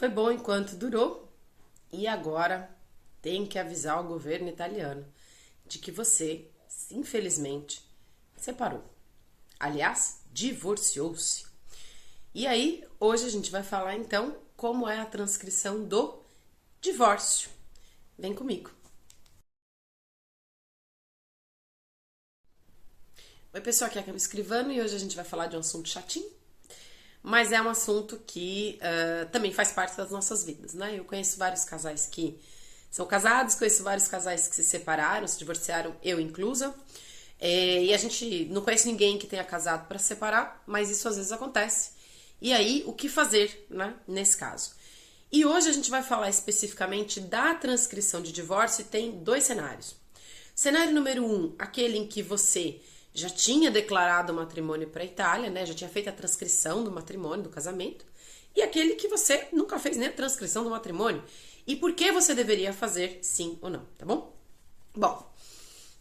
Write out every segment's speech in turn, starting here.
Foi bom enquanto durou e agora tem que avisar o governo italiano de que você, infelizmente, separou. Aliás, divorciou-se. E aí, hoje a gente vai falar então como é a transcrição do divórcio. Vem comigo. Oi, pessoal, aqui é a Cami Escrivano e hoje a gente vai falar de um assunto chatinho, mas é um assunto que também faz parte das nossas vidas, né? Eu conheço vários casais que são casados, conheço vários casais que se separaram, se divorciaram, eu inclusa. E a gente não conhece ninguém que tenha casado para se separar, mas isso às vezes acontece. E aí, o que fazer, né, nesse caso? E hoje a gente vai falar especificamente da transcrição de divórcio e tem dois cenários. Cenário número 1, aquele em que você já tinha declarado o matrimônio para a Itália, né? Já tinha feito a transcrição do matrimônio, do casamento. E aquele que você nunca fez nem a transcrição do matrimônio. E por que você deveria fazer sim ou não, tá bom? Bom,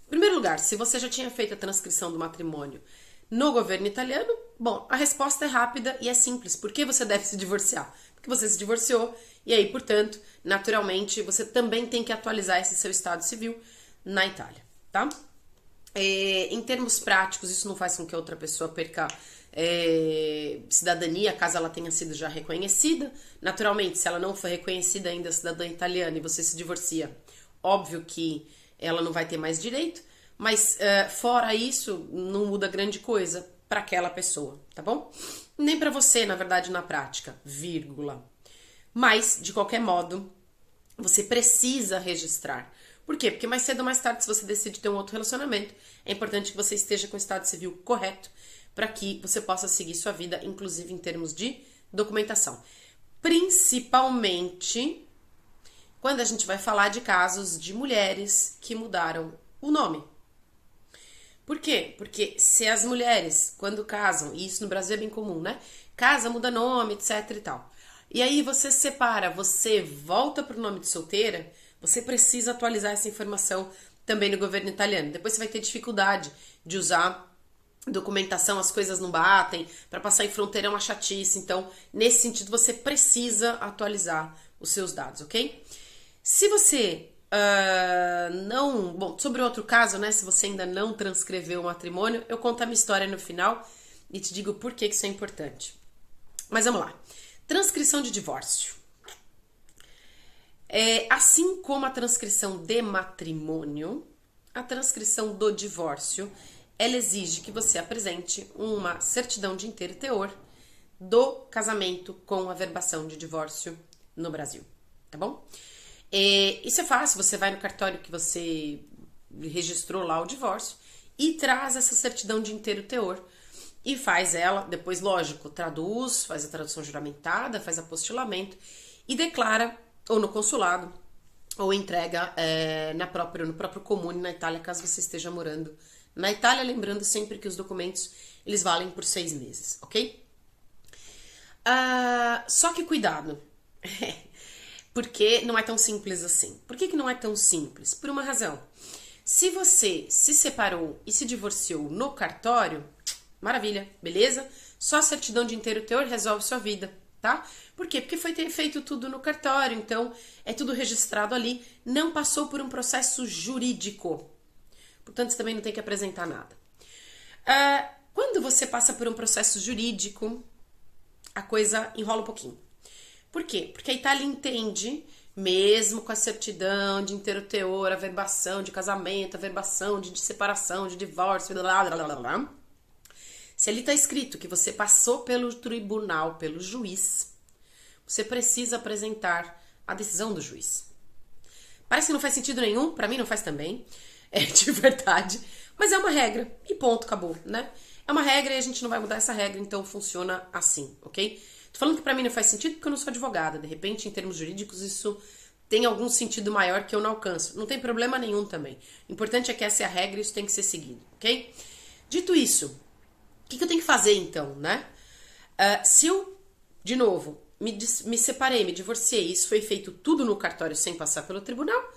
em primeiro lugar, se você já tinha feito a transcrição do matrimônio no governo italiano, bom, a resposta é rápida e é simples. Por que você deve se divorciar? Porque você se divorciou e aí, portanto, naturalmente, você também tem que atualizar esse seu estado civil na Itália, tá? Em termos práticos, isso não faz com que a outra pessoa perca cidadania, caso ela tenha sido já reconhecida. Naturalmente, se ela não for reconhecida ainda cidadã italiana e você se divorcia, óbvio que ela não vai ter mais direito, mas fora isso, não muda grande coisa para aquela pessoa, tá bom? Nem para você, na verdade, na prática, vírgula. Mas, de qualquer modo, você precisa registrar. Por quê? Porque mais cedo ou mais tarde, se você decide ter um outro relacionamento, é importante que você esteja com o estado civil correto para que você possa seguir sua vida, inclusive em termos de documentação. Principalmente quando a gente vai falar de casos de mulheres que mudaram o nome. Por quê? Porque se as mulheres, quando casam, e isso no Brasil é bem comum, né? Casa, muda nome, etc e tal. E aí você se separa, você volta pro nome de solteira, você precisa atualizar essa informação também no governo italiano. Depois você vai ter dificuldade de usar documentação, as coisas não batem, para passar em fronteira é uma chatice. Então, nesse sentido, você precisa atualizar os seus dados, ok? Se você não... Bom, sobre outro caso, né? Se você ainda não transcreveu o matrimônio, eu conto a minha história no final e te digo por que isso é importante. Mas vamos lá. Transcrição de divórcio. Assim como a transcrição de matrimônio, a transcrição do divórcio, ela exige que você apresente uma certidão de inteiro teor do casamento com a verbação de divórcio no Brasil, tá bom? Isso é fácil, você vai no cartório que você registrou lá o divórcio e traz essa certidão de inteiro teor e faz ela, depois, lógico, traduz, faz a tradução juramentada, faz apostilamento e declara ou no consulado ou entrega no próprio comune na Itália, caso você esteja morando na Itália, lembrando sempre que os documentos eles valem por 6 meses, ok? Só que cuidado, porque não é tão simples assim. Por que não é tão simples? Por uma razão. Se você se separou e se divorciou no cartório, maravilha, beleza? Só a certidão de inteiro teor resolve sua vida, tá? Por quê? Porque foi feito tudo no cartório, então é tudo registrado ali, não passou por um processo jurídico. Portanto, você também não tem que apresentar nada. Quando você passa por um processo jurídico, a coisa enrola um pouquinho. Por quê? Porque a Itália entende, mesmo com a certidão de inteiro teor, a verbação de casamento, a verbação de separação, de divórcio, blá, blá, blá, blá. Se ali está escrito que você passou pelo tribunal, pelo juiz, você precisa apresentar a decisão do juiz. Parece que não faz sentido nenhum, pra mim não faz também, de verdade, mas é uma regra e ponto, acabou, né? É uma regra e a gente não vai mudar essa regra, então funciona assim, ok? Tô falando que pra mim não faz sentido porque eu não sou advogada, de repente em termos jurídicos isso tem algum sentido maior que eu não alcanço, não tem problema nenhum também. O importante é que essa é a regra e isso tem que ser seguido, ok? Dito isso, o que eu tenho que fazer então, né? Se eu, de novo, me separei, me divorciei, isso foi feito tudo no cartório sem passar pelo tribunal,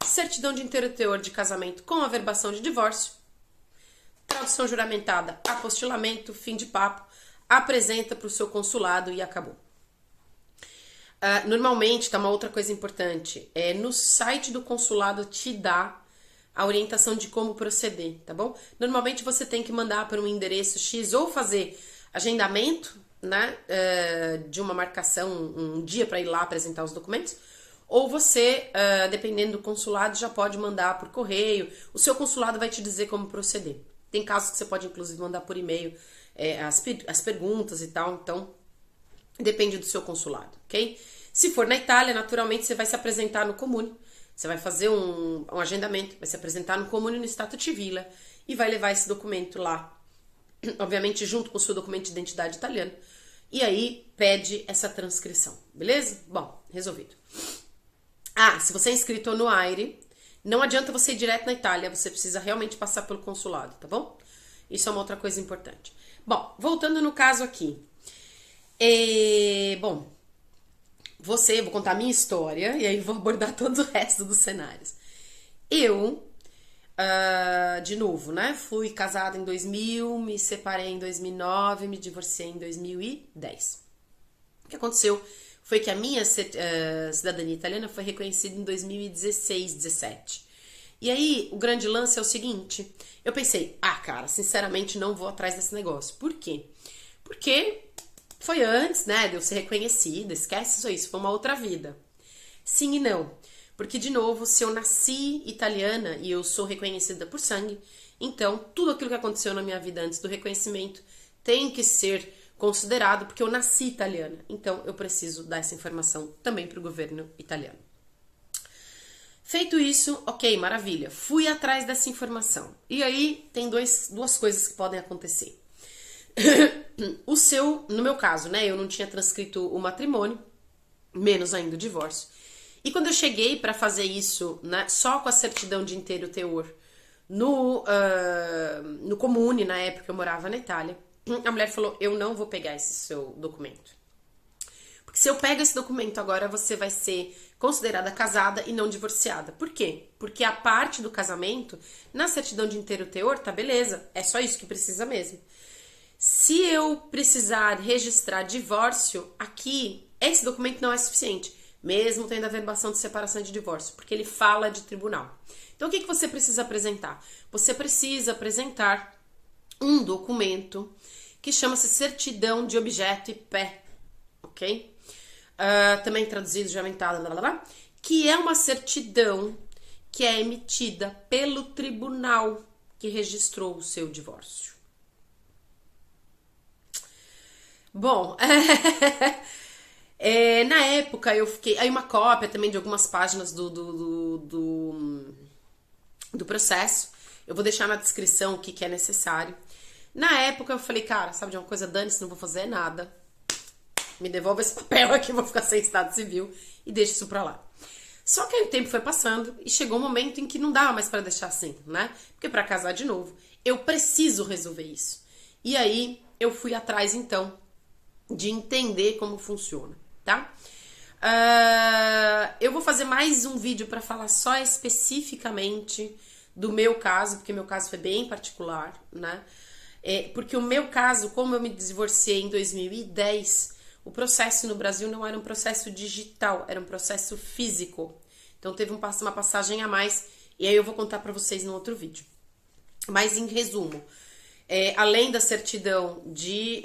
certidão de inteiro teor de casamento com averbação de divórcio, tradução juramentada, apostilamento, fim de papo, apresenta para o seu consulado e acabou. Normalmente, tá uma outra coisa importante, no site do consulado te dá a orientação de como proceder, tá bom? Normalmente você tem que mandar para um endereço X ou fazer agendamento, né, de uma marcação, um dia para ir lá apresentar os documentos, ou você, dependendo do consulado, já pode mandar por correio. O seu consulado vai te dizer como proceder. Tem casos que você pode, inclusive, mandar por e-mail as perguntas e tal, então depende do seu consulado, ok? Se for na Itália, naturalmente você vai se apresentar no Comune, você vai fazer um agendamento, vai se apresentar no Comune no Stato Civile e vai levar esse documento lá, obviamente junto com o seu documento de identidade italiano, e aí pede essa transcrição, beleza? Bom, resolvido. Se você é inscrito no AIRE, não adianta você ir direto na Itália, você precisa realmente passar pelo consulado, tá bom? Isso é uma outra coisa importante. Bom, voltando no caso aqui. Vou contar a minha história e aí vou abordar todo o resto dos cenários. Eu, de novo, né? Fui casada em 2000, me separei em 2009, me divorciei em 2010. O que aconteceu foi que a minha cidadania italiana foi reconhecida em 2016, 17. E aí, o grande lance é o seguinte, eu pensei, cara, sinceramente não vou atrás desse negócio. Por quê? Porque foi antes, né, de eu ser reconhecida, esquece isso, foi uma outra vida. Sim e não, porque de novo, se eu nasci italiana e eu sou reconhecida por sangue, então tudo aquilo que aconteceu na minha vida antes do reconhecimento tem que ser considerado porque eu nasci italiana, então eu preciso dar essa informação também para o governo italiano. Feito isso, ok, maravilha, fui atrás dessa informação. E aí tem duas coisas que podem acontecer. No meu caso, né, eu não tinha transcrito o matrimônio, menos ainda o divórcio. E quando eu cheguei para fazer isso, né, só com a certidão de inteiro teor no Comune, na época eu morava na Itália, a mulher falou, eu não vou pegar esse seu documento. Porque se eu pego esse documento agora, você vai ser considerada casada e não divorciada. Por quê? Porque a parte do casamento, na certidão de inteiro teor, tá beleza, é só isso que precisa mesmo. Se eu precisar registrar divórcio, aqui, esse documento não é suficiente, mesmo tendo a verbação de separação e de divórcio, porque ele fala de tribunal. Então, o que você precisa apresentar? Você precisa apresentar um documento que chama-se certidão de objeto e pé, ok? Também traduzido, juramentado, que é uma certidão que é emitida pelo tribunal que registrou o seu divórcio. Bom, na época eu fiquei... Aí uma cópia também de algumas páginas do processo. Eu vou deixar na descrição o que é necessário. Na época eu falei, cara, sabe de uma coisa, dane-se, não vou fazer nada. Me devolve esse papel aqui, eu vou ficar sem estado civil e deixa isso pra lá. Só que aí o tempo foi passando e chegou um momento em que não dava mais pra deixar assim, né? Porque pra casar de novo, eu preciso resolver isso. E aí eu fui atrás, então, de entender como funciona, tá? Eu vou fazer mais um vídeo pra falar só especificamente do meu caso, porque meu caso foi bem particular, né? Porque o meu caso, como eu me divorciei em 2010, o processo no Brasil não era um processo digital, era um processo físico. Então teve uma passagem a mais, e aí eu vou contar pra vocês no outro vídeo. Mas em resumo, além da certidão de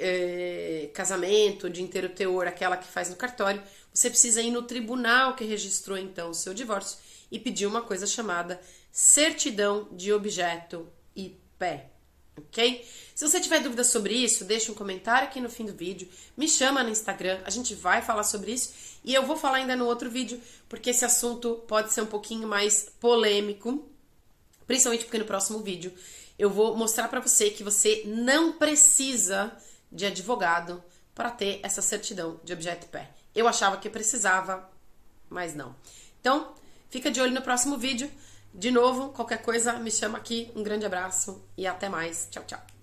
casamento, de inteiro teor, aquela que faz no cartório, você precisa ir no tribunal que registrou então o seu divórcio e pedir uma coisa chamada certidão de objeto e pé. Ok? Se você tiver dúvidas sobre isso, deixa um comentário aqui no fim do vídeo, me chama no Instagram, a gente vai falar sobre isso e eu vou falar ainda no outro vídeo, porque esse assunto pode ser um pouquinho mais polêmico, principalmente porque no próximo vídeo eu vou mostrar pra você que você não precisa de advogado para ter essa certidão de objeto e pé. Eu achava que precisava, mas não. Então, fica de olho no próximo vídeo. De novo, qualquer coisa, me chama aqui. Um grande abraço e até mais. Tchau, tchau.